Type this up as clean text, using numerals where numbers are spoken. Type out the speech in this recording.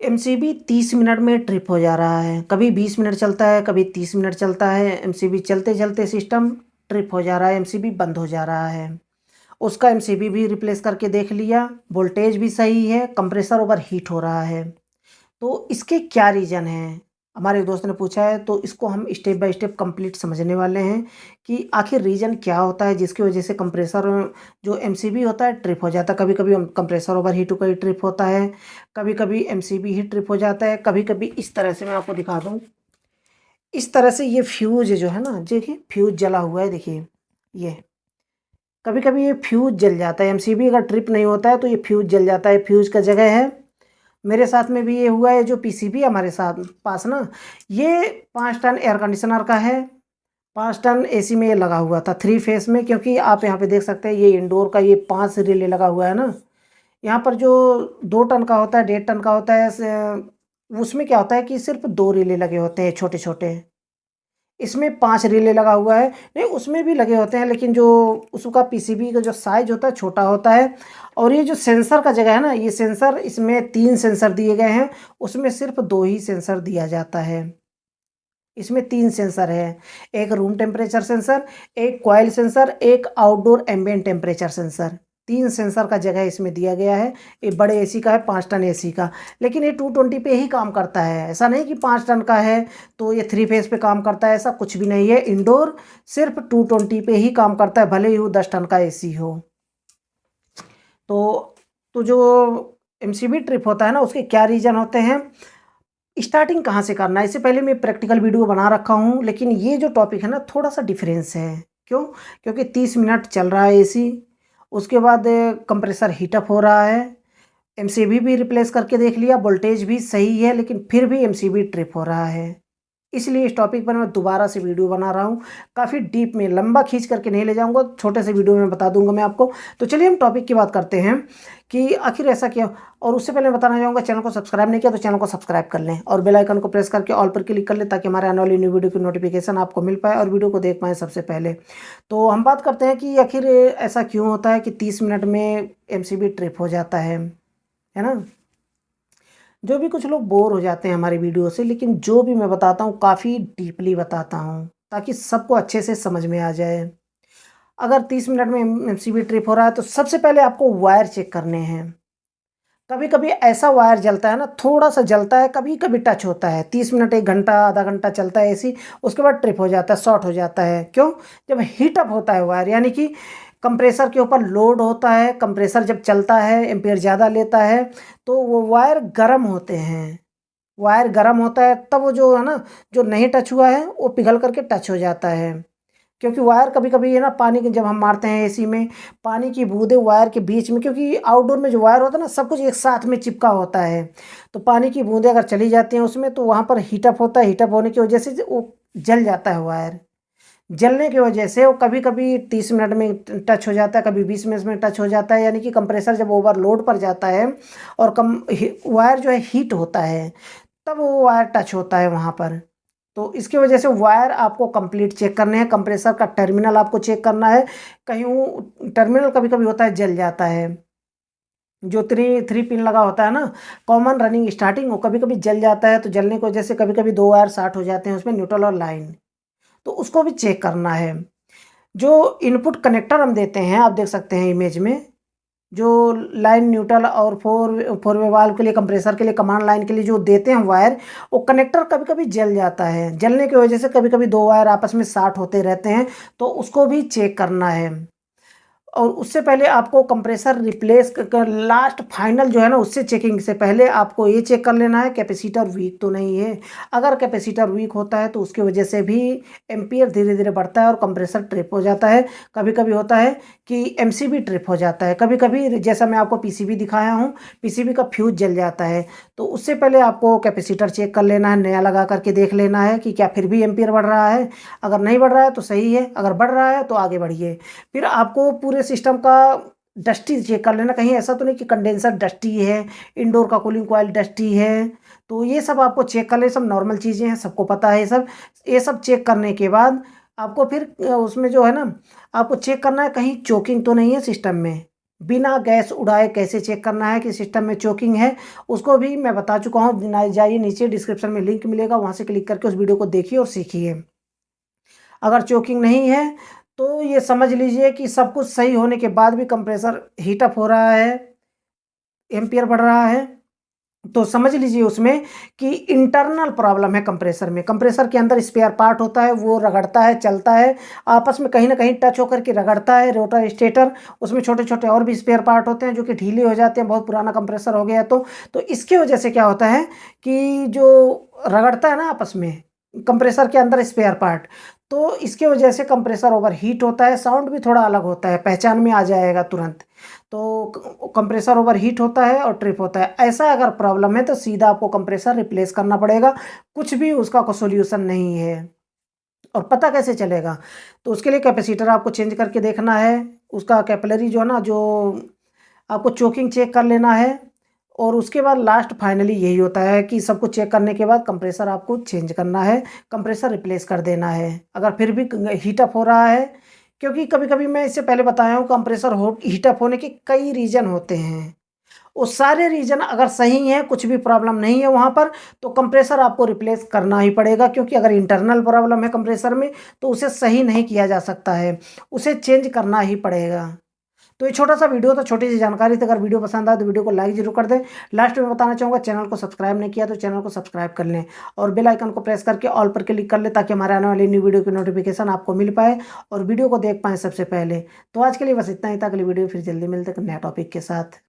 MCB 30 minute में trip हो जा रहा है, कभी 20 मिनट चलता है, कभी 30 मिनट चलता है। एमसीबी चलते-चलते सिस्टम ट्रिप हो जा रहा है, एमसीबी बंद हो जा रहा है। उसका एमसीबी भी रिप्लेस करके देख लिया, वोल्टेज भी सही है, कंप्रेसर ओवरहीट हो रहा है। तो इसके क्या रीज़न हैं? हमारे दोस्त ने पूछा है, तो इसको हम स्टेप बाय स्टेप कंप्लीट समझने वाले हैं कि आखिर रीज़न क्या होता है जिसकी वजह से कंप्रेसर जो एमसीबी होता है ट्रिप हो जाता है। कभी-कभी कंप्रेसर ओवरहीट होकर ही ट्रिप होता है, कभी-कभी एमसीबी ही ट्रिप हो जाता है, कभी-कभी इस तरह से मैं आपको दिखा दूँ। इस तरह से ये फ्यूज़ जो है ना, देखिए फ्यूज़ जला हुआ है, देखिए ये। कभी-कभी ये फ्यूज़ जल जाता है, एमसीबी अगर ट्रिप नहीं होता है तो ये फ्यूज़ जल जाता है, फ्यूज़ का जगह है। मेरे साथ में भी ये हुआ है, जो पीसीबी हमारे साथ पास ना, ये 5 टन एयर कंडीशनर का है, 5 टन एसी में ये लगा हुआ था 3 फेस में, क्योंकि आप यहाँ पे देख सकते हैं ये इंडोर का ये 5 रिले लगा हुआ है ना। यहाँ पर जो 2 टन का होता है, 1.5 टन का होता है, उसमें क्या होता है कि सिर्फ़ 2 रिले लगे होते हैं छोटे-छोटे। इसमें 5 रिले लगा हुआ है। नहीं, उसमें भी लगे होते हैं, लेकिन जो उसका पीसीबी का जो साइज़ होता है छोटा होता है। और ये जो सेंसर का जगह है ना, ये सेंसर, इसमें 3 सेंसर दिए गए हैं, उसमें सिर्फ़ 2 ही सेंसर दिया जाता है। इसमें 3 सेंसर हैं, एक रूम टेम्परेचर सेंसर, एक कॉइल सेंसर, एक outdoor ambient temperature sensor. 3 sensor का जगह इसमें दिया गया है। ये बड़े एसी का है, 5 टन एसी का। लेकिन ये 220 पे ही काम करता है, ऐसा नहीं कि 5 टन का है तो ये 3 फेज़ पे काम करता है, ऐसा कुछ भी नहीं है। इंडोर सिर्फ़ 220 पे ही काम करता है, भले ही वो 10 टन का एसी हो। तो जो एमसीबी ट्रिप होता है ना, उसके क्या रीज़न होते हैं? स्टार्टिंग कहाँ से करना है? इससे पहले मैं प्रैक्टिकल वीडियो बना रखा हूँ, लेकिन ये जो टॉपिक है ना, थोड़ा-सा डिफरेंस है। क्यों? क्योंकि 30 मिनट चल रहा है एसी, उसके बाद कंप्रेसर हीट अप हो रहा है, एमसीबी भी रिप्लेस करके देख लिया, वोल्टेज भी सही है, लेकिन फिर भी एमसीबी ट्रिप हो रहा है। इसलिए इस टॉपिक पर मैं दोबारा से वीडियो बना रहा हूँ। काफ़ी डीप में, लंबा खींच करके नहीं ले जाऊँगा, छोटे से वीडियो में बता दूँगा मैं आपको। तो चलिए हम टॉपिक की बात करते हैं कि आखिर ऐसा क्या। और उससे पहले मैं बताना चाहूँगा, चैनल को सब्सक्राइब नहीं किया तो चैनल को सब्सक्राइब कर लें और बेल आइकन को प्रेस करके ऑल पर क्लिक कर लें, ताकि हमारे आने वाली न्यू वीडियो की नोटिफिकेशन आपको मिल पाए और वीडियो को देख पाएँ सबसे पहले। तो हम बात करते हैं कि आखिर ऐसा क्यों होता है कि 30 मिनट में एमसीबी ट्रिप हो जाता है ना? जो भी कुछ लोग बोर हो जाते हैं हमारी वीडियो से, लेकिन जो भी मैं बताता हूँ काफ़ी डीपली बताता हूँ, ताकि सबको अच्छे से समझ में आ जाए। अगर 30 मिनट में एमसीबी ट्रिप हो रहा है तो सबसे पहले आपको वायर चेक करने हैं। कभी-कभी ऐसा वायर जलता है ना, थोड़ा-सा जलता है, कभी-कभी टच होता है। 30 मिनट, 1 घंटा, आधा घंटा चलता है एसी, उसके बाद ट्रिप हो जाता है, शॉर्ट हो जाता है। क्यों? जब हीट अप होता है वायर, यानी कि कंप्रेसर के ऊपर लोड होता है, कंप्रेसर जब चलता है, एम्पीयर ज़्यादा लेता है, तो वो वायर गर्म होते हैं। वायर गर्म होता है, तब वो जो है ना, जो नहीं टच हुआ है, वो पिघल करके टच हो जाता है। क्योंकि वायर कभी-कभी है ना, पानी के जब हम मारते हैं एसी में, पानी की बूँदें वायर के बीच में, क्योंकि आउटडोर में जो वायर होता है ना, सब कुछ एक साथ में चिपका होता है। तो पानी की बूँदें अगर चली जाती हैं उसमें, तो वहाँ पर हीट अप होता है, हीट अप होने की वजह से वो जल जाता है वायर। जलने की वजह से वो कभी-कभी 30 मिनट में टच हो जाता है, कभी 20 मिनट में टच हो जाता है, यानी कि कंप्रेसर जब ओवरलोड पर जाता है और वायर जो है हीट होता है, तब वो वायर टच होता है वहाँ पर। तो इसकी वजह से वायर आपको कंप्लीट चेक करने हैं, कंप्रेसर का टर्मिनल आपको चेक करना है। कहीं वो टर्मिनल कभी-कभी होता है जल जाता है। जो 3 पिन लगा होता है ना, कॉमन रनिंग स्टार्टिंग, वो कभी-कभी जल जाता है, तो जलने की वजह से कभी-कभी 2 वायर शॉर्ट हो जाते हैं उसमें, न्यूट्रल और लाइन। तो उसको भी चेक करना है। जो इनपुट कनेक्टर हम देते हैं, आप देख सकते हैं इमेज में, जो लाइन न्यूट्रल और फोर वे वाल्व के लिए, कंप्रेसर के लिए, कमांड लाइन के लिए जो देते हैं वायर, वो कनेक्टर कभी-कभी जल जाता है। जलने की वजह से कभी-कभी 2 वायर आपस में शॉर्ट होते रहते हैं, तो उसको भी चेक करना है। और उससे पहले आपको कंप्रेसर रिप्लेस कर लास्ट फाइनल जो है ना, उससे चेकिंग से पहले आपको ये चेक कर लेना है कैपेसिटर वीक तो नहीं है। अगर कैपेसिटर वीक होता है तो उसकी वजह से भी एम्पीयर धीरे-धीरे बढ़ता है और कंप्रेसर ट्रिप हो जाता है। कभी-कभी होता है कि एमसीबी ट्रिप हो जाता है। कभी-कभी जैसा मैं आपको पीसीबी दिखाया हूँ, पीसीबी का फ्यूज़ जल जाता है। तो उससे पहले आपको कैपेसिटर चेक कर लेना है, नया लगा कर के देख लेना है कि क्या फिर भी एम्पीयर बढ़ रहा है। अगर नहीं बढ़ रहा है तो सही है, अगर बढ़ रहा है तो आगे बढ़िए। फिर आपको पूरे सिस्टम का डस्टी चेक कर लेना, कहीं ऐसा तो नहीं कि कंडेंसर डस्टी है, इंडोर का कूलिंग कॉइल डस्टी है। तो ये सब आपको चेक कर ले, सब नॉर्मल चीज़ें हैं, सबको पता है ये सब। ये सब चेक करने के बाद आपको फिर उसमें जो है ना, आपको चेक करना है कहीं चोकिंग तो नहीं है सिस्टम में। बिना गैस उड़ाए कैसे चेक करना है कि सिस्टम में चोकिंग है, उसको भी मैं बता चुका हूँ। जाइए, नीचे डिस्क्रिप्शन में लिंक मिलेगा, वहाँ से क्लिक करके उस वीडियो को देखिए और सीखिए। अगर चोकिंग नहीं है तो ये समझ लीजिए कि सब कुछ सही होने के बाद भी कंप्रेसर हीट अप हो रहा है, एम्पियर बढ़ रहा है, तो समझ लीजिए उसमें कि इंटरनल प्रॉब्लम है कंप्रेसर में। कंप्रेसर के अंदर स्पेयर पार्ट होता है, वो रगड़ता है, चलता है, आपस में कहीं न कहीं टच होकर के रगड़ता है, रोटर स्टेटर, उसमें छोटे-छोटे और भी स्पेयर पार्ट होते हैं जो कि ढीले हो जाते हैं, बहुत पुराना कंप्रेसर हो गया है तो। तो इसकी वजह से क्या होता है कि जो रगड़ता है ना आपस में, कंप्रेसर के अंदर स्पेयर पार्ट, तो इसकी वजह से कंप्रेसर ओवरहीट होता है, साउंड भी थोड़ा अलग होता है, पहचान में आ जाएगा तुरंत। तो कंप्रेसर ओवरहीट होता है और ट्रिप होता है। ऐसा अगर प्रॉब्लम है तो सीधा आपको कंप्रेसर रिप्लेस करना पड़ेगा, कुछ भी उसका कोई सॉल्यूशन नहीं है। और पता कैसे चलेगा? तो उसके लिए कैपेसिटर आपको चेंज करके देखना है, उसका कैपिलरी जो है ना, जो आपको चोकिंग चेक कर लेना है, और उसके बाद लास्ट फाइनली यही होता है कि सब कुछ चेक करने के बाद कंप्रेसर आपको चेंज करना है, कंप्रेसर रिप्लेस कर देना है। अगर फिर भी हीट अप हो रहा है, क्योंकि कभी-कभी मैं इससे पहले बताया हूँ कंप्रेसर हो हीट अप होने के कई रीज़न होते हैं। वो सारे रीज़न अगर सही हैं, कुछ भी प्रॉब्लम नहीं है वहाँ पर, तो कंप्रेसर आपको रिप्लेस करना ही पड़ेगा, क्योंकि अगर इंटरनल प्रॉब्लम है कंप्रेसर में, तो उसे सही नहीं किया जा सकता है, उसे चेंज करना ही पड़ेगा। तो ये छोटा-सा वीडियो था, छोटी-सी जानकारी थी। अगर वीडियो पसंद आए तो वीडियो को लाइक ज़रूर कर दें। लास्ट में बताना चाहूँगा, चैनल को सब्सक्राइब नहीं किया तो चैनल को सब्सक्राइब कर लें और बेल आइकन को प्रेस करके ऑल पर क्लिक कर लें, ताकि हमारे आने वाली न्यू वीडियो की नोटिफ़िकेशन आपको मिल पाए और वीडियो को देख पाएँ सबसे पहले। तो आज के लिए बस इतना ही था, अगली वीडियो फिर जल्दी मिलते हैं एक नया टॉपिक के साथ।